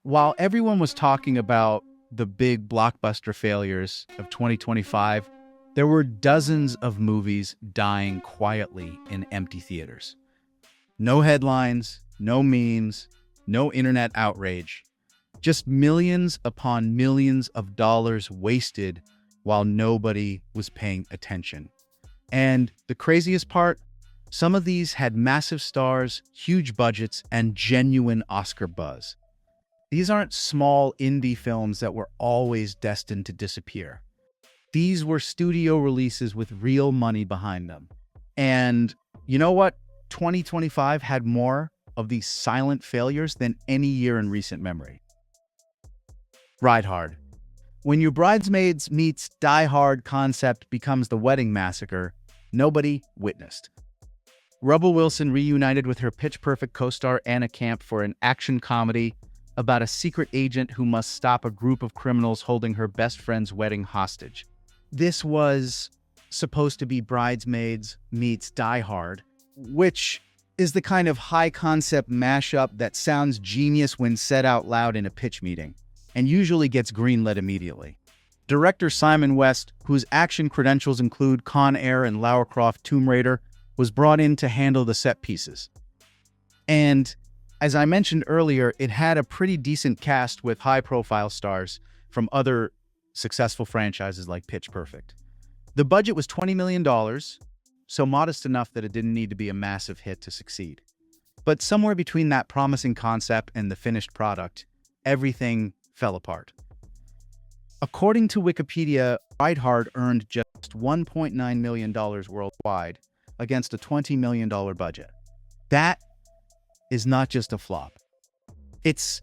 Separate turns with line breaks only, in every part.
While everyone was talking about the big blockbuster failures of 2025, there were dozens of movies dying quietly in empty theaters. No headlines, no memes, no internet outrage. Just millions upon millions of dollars wasted while nobody was paying attention. And the craziest part, some of these had massive stars, huge budgets, and genuine Oscar buzz. These aren't small indie films that were always destined to disappear. These were studio releases with real money behind them. And you know what? 2025 had more of these silent failures than any year in recent memory. Ride Hard. When your Bridesmaids meets Die Hard concept becomes the wedding massacre, nobody witnessed. Rebel Wilson reunited with her pitch-perfect co-star Anna Camp for an action comedy about a secret agent who must stop a group of criminals holding her best friend's wedding hostage. This was supposed to be Bridesmaids meets Die Hard, which is the kind of high-concept mashup that sounds genius when said out loud in a pitch meeting, and usually gets greenlit immediately. Director Simon West, whose action credentials include Con Air and Lara Croft Tomb Raider, was brought in to handle the set pieces. And as I mentioned earlier, it had a pretty decent cast with high-profile stars from other successful franchises like Pitch Perfect. The budget was $20 million, so modest enough that it didn't need to be a massive hit to succeed. But somewhere between that promising concept and the finished product, everything fell apart. According to Wikipedia, Ride Hard earned just $1.9 million worldwide against a $20 million budget. That is not just a flop. It's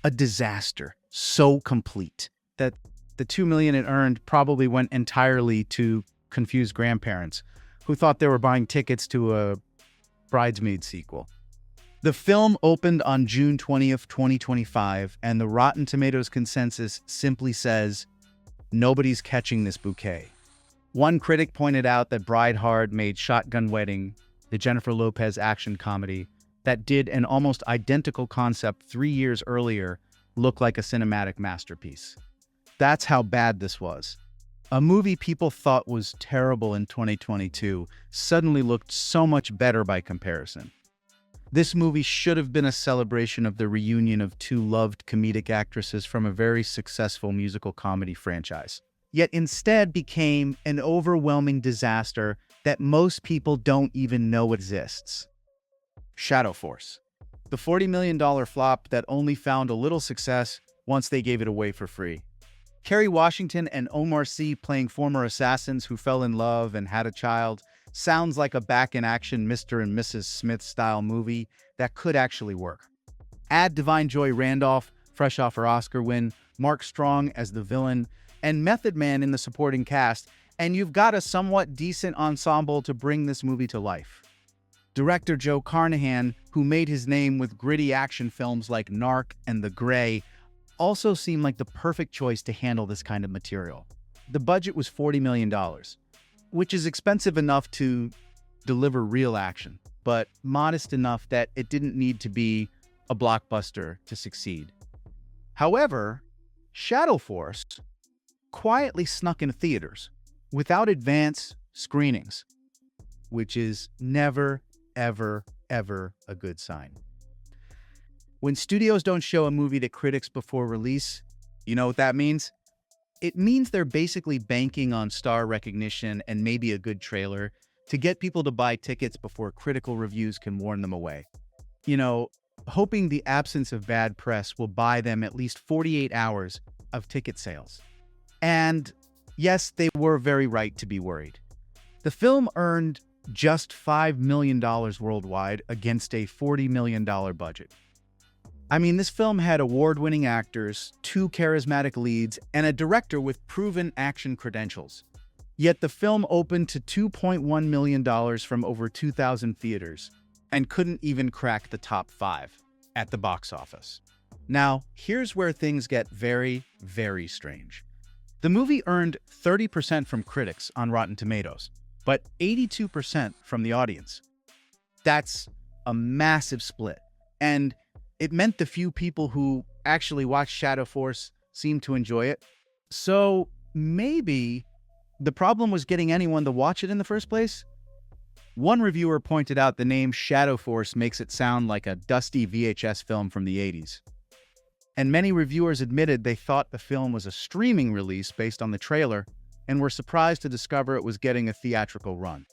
a disaster so complete that the $2 million it earned probably went entirely to confused grandparents who thought they were buying tickets to a Bridesmaids sequel. The film opened on June 20th, 2025, and the Rotten Tomatoes consensus simply says, "Nobody's catching this bouquet." One critic pointed out that Bride Hard made Shotgun Wedding, the Jennifer Lopez action comedy that did an almost identical concept 3 years earlier, look like a cinematic masterpiece. That's how bad this was. A movie people thought was terrible in 2022 suddenly looked so much better by comparison. This movie should have been a celebration of the reunion of two loved comedic actresses from a very successful musical comedy franchise, yet instead became an overwhelming disaster that most people don't even know exists. Shadow Force. The $40 million flop that only found a little success once they gave it away for free. Kerry Washington and Omar playing former assassins who fell in love and had a child sounds like a back-in-action Mr. and Mrs. Smith-style movie that could actually work. Add Da'Vine Joy Randolph, fresh off her Oscar win, Mark Strong as the villain, and Method Man in the supporting cast, and you've got a somewhat decent ensemble to bring this movie to life. Director Joe Carnahan, who made his name with gritty action films like Narc and The Grey, also seemed like the perfect choice to handle this kind of material. The budget was $40 million, which is expensive enough to deliver real action, but modest enough that it didn't need to be a blockbuster to succeed. However, Shadow Force quietly snuck in theaters without advance screenings, which is never, ever, ever a good sign. When studios don't show a movie to critics before release, you know what that means? It means they're basically banking on star recognition and maybe a good trailer to get people to buy tickets before critical reviews can warn them away. You know, hoping the absence of bad press will buy them at least 48 hours of ticket sales. And yes, they were very right to be worried. The film earned just $5 million worldwide against a $40 million budget. I mean, this film had award-winning actors, two charismatic leads, and a director with proven action credentials. Yet the film opened to $2.1 million from over 2,000 theaters and couldn't even crack the top 5 at the box office. Now, here's where things get very, very strange. The movie earned 30% from critics on Rotten Tomatoes, but 82% from the audience. That's a massive split, and It meant the few people who actually watched Shadow Force seemed to enjoy it. So maybe the problem was getting anyone to watch it in the first place? One reviewer pointed out the name Shadow Force makes it sound like a dusty VHS film from the 80s. And many reviewers admitted they thought the film was a streaming release based on the trailer and were surprised to discover it was getting a theatrical run.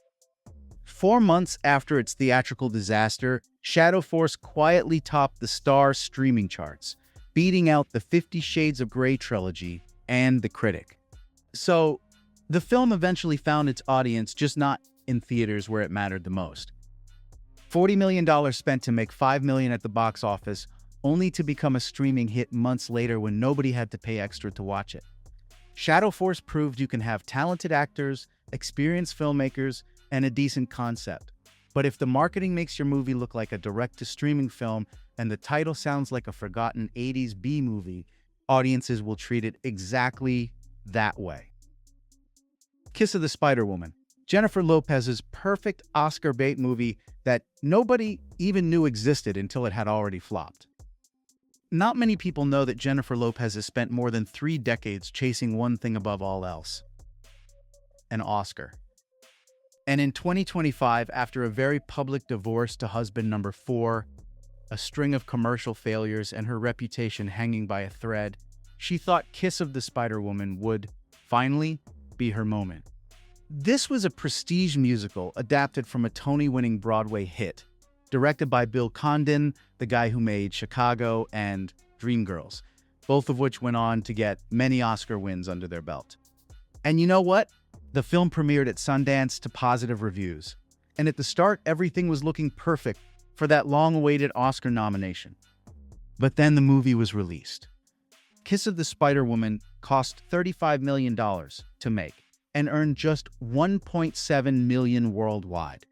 4 months after its theatrical disaster, Shadow Force quietly topped the Starz streaming charts, beating out the 50 Shades of Grey trilogy and The Critic. So, the film eventually found its audience, just not in theaters where it mattered the most. $40 million spent to make $5 million at the box office, only to become a streaming hit months later when nobody had to pay extra to watch it. Shadow Force proved you can have talented actors, experienced filmmakers, and a decent concept. But if the marketing makes your movie look like a direct-to-streaming film and the title sounds like a forgotten 80s B-movie, audiences will treat it exactly that way. Kiss of the Spider-Woman, Jennifer Lopez's perfect Oscar bait movie that nobody even knew existed until it had already flopped. Not many people know that Jennifer Lopez has spent more than 3 decades chasing one thing above all else: an Oscar. And in 2025, after a very public divorce to husband number 4, a string of commercial failures, and her reputation hanging by a thread, she thought Kiss of the Spider-Woman would, finally, be her moment. This was a prestige musical adapted from a Tony-winning Broadway hit, directed by Bill Condon, the guy who made Chicago and Dreamgirls, both of which went on to get many Oscar wins under their belt. And you know what? The film premiered at Sundance to positive reviews. And at the start, everything was looking perfect for that long-awaited Oscar nomination. But then the movie was released. Kiss of the Spider-Woman cost $35 million to make and earned just $1.7 million worldwide.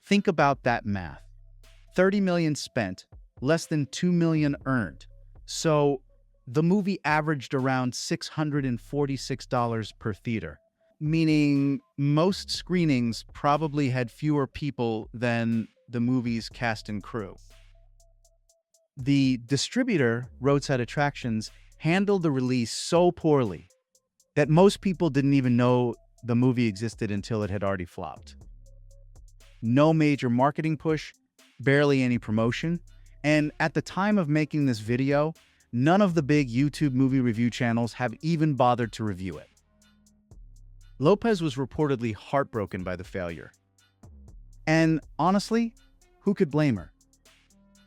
Think about that math. $30 million spent, less than $2 million earned. So the movie averaged around $646 per theater, meaning most screenings probably had fewer people than the movie's cast and crew. The distributor, Roadside Attractions, handled the release so poorly that most people didn't even know the movie existed until it had already flopped. No major marketing push, barely any promotion, and at the time of making this video, none of the big YouTube movie review channels have even bothered to review it. Lopez was reportedly heartbroken by the failure. And honestly, who could blame her?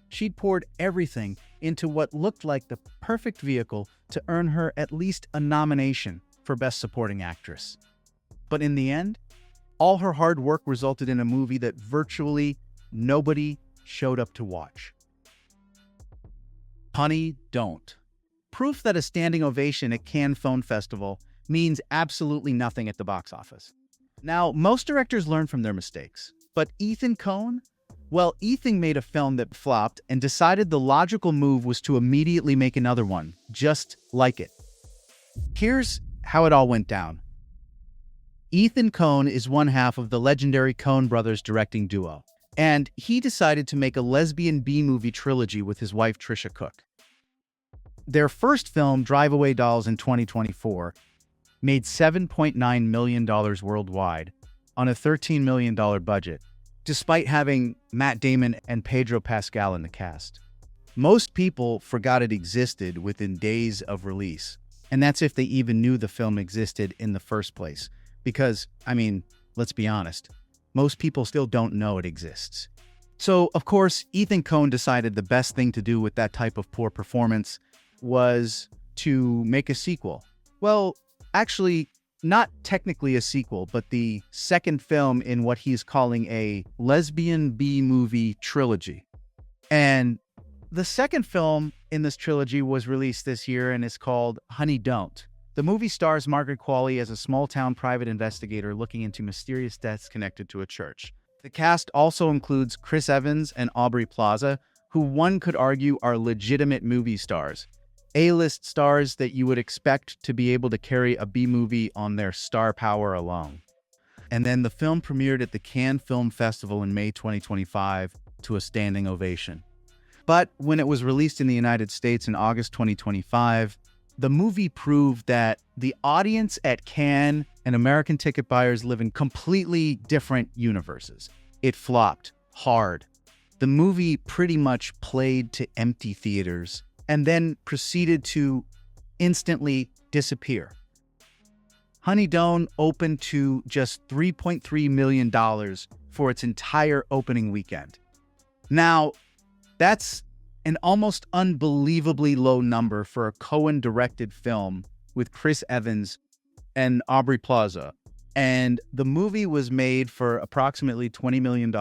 She'd poured everything into what looked like the perfect vehicle to earn her at least a nomination for Best Supporting Actress. But in the end, all her hard work resulted in a movie that virtually nobody showed up to watch. Honey, don't. Proof that a standing ovation at Cannes Film Festival means absolutely nothing at the box office. Now, most directors learn from their mistakes, but Ethan Coen? Well, Ethan made a film that flopped and decided the logical move was to immediately make another one, just like it. Here's how it all went down. Ethan Coen is one half of the legendary Coen brothers directing duo, and he decided to make a lesbian B-movie trilogy with his wife Trisha Cook. Their first film, Drive Away Dolls in 2024, made $7.9 million worldwide on a $13 million budget, despite having Matt Damon and Pedro Pascal in the cast. Most people forgot it existed within days of release, and that's if they even knew the film existed in the first place. Because, let's be honest, most people still don't know it exists. So, of course, Ethan Coen decided the best thing to do with that type of poor performance was to make a sequel. Well, actually, not technically a sequel, but the second film in what he's calling a lesbian B-movie trilogy. And the second film in this trilogy was released this year and is called Honey, Don't. The movie stars Margaret Qualley as a small-town private investigator looking into mysterious deaths connected to a church. The cast also includes Chris Evans and Aubrey Plaza, who one could argue are legitimate movie stars. A-list stars that you would expect to be able to carry a B-movie on their star power alone. And then the film premiered at the Cannes Film Festival in May 2025 to a standing ovation. But when it was released in the United States in August 2025, the movie proved that the audience at Cannes and American ticket buyers live in completely different universes. It flopped hard. The movie pretty much played to empty theaters and then proceeded to instantly disappear. Honey Don't opened to just $3.3 million for its entire opening weekend. Now, that's an almost unbelievably low number for a Coen-directed film with Chris Evans and Aubrey Plaza. And the movie was made for approximately $20 million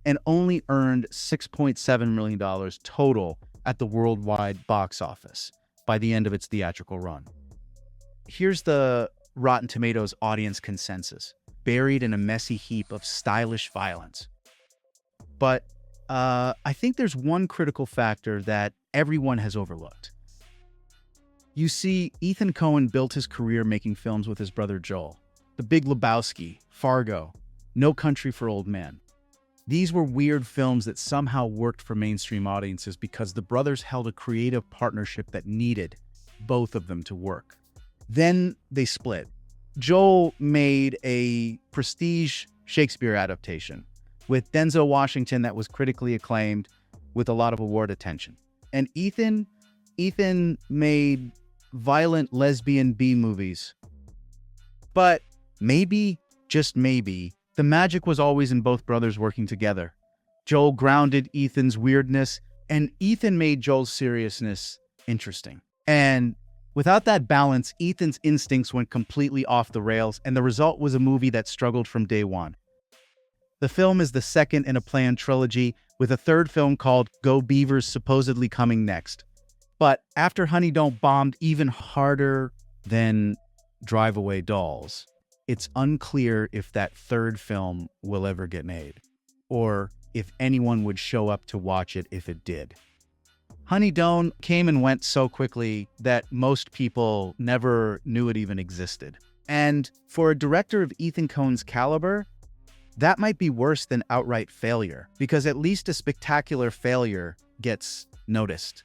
and only earned $6.7 million total at the worldwide box office by the end of its theatrical run. Here's the Rotten Tomatoes audience consensus, buried in a messy heap of stylish violence. But I think there's one critical factor that everyone has overlooked. You see, Ethan Coen built his career making films with his brother Joel. The Big Lebowski, Fargo, No Country for Old Men. These were weird films that somehow worked for mainstream audiences because the brothers held a creative partnership that needed both of them to work. Then they split. Joel made a prestige Shakespeare adaptation with Denzel Washington that was critically acclaimed with a lot of award attention. And Ethan made violent lesbian B movies. But maybe, just maybe, the magic was always in both brothers working together. Joel grounded Ethan's weirdness, and Ethan made Joel's seriousness interesting. And without that balance, Ethan's instincts went completely off the rails, and the result was a movie that struggled from day one. The film is the second in a planned trilogy, with a third film called Go Beavers supposedly coming next. But after Honey Don't bombed even harder than Drive Away Dolls, it's unclear if that third film will ever get made, or if anyone would show up to watch it if it did. Honey Don't came and went so quickly that most people never knew it even existed. And for a director of Ethan Coen's caliber, that might be worse than outright failure, because at least a spectacular failure gets noticed.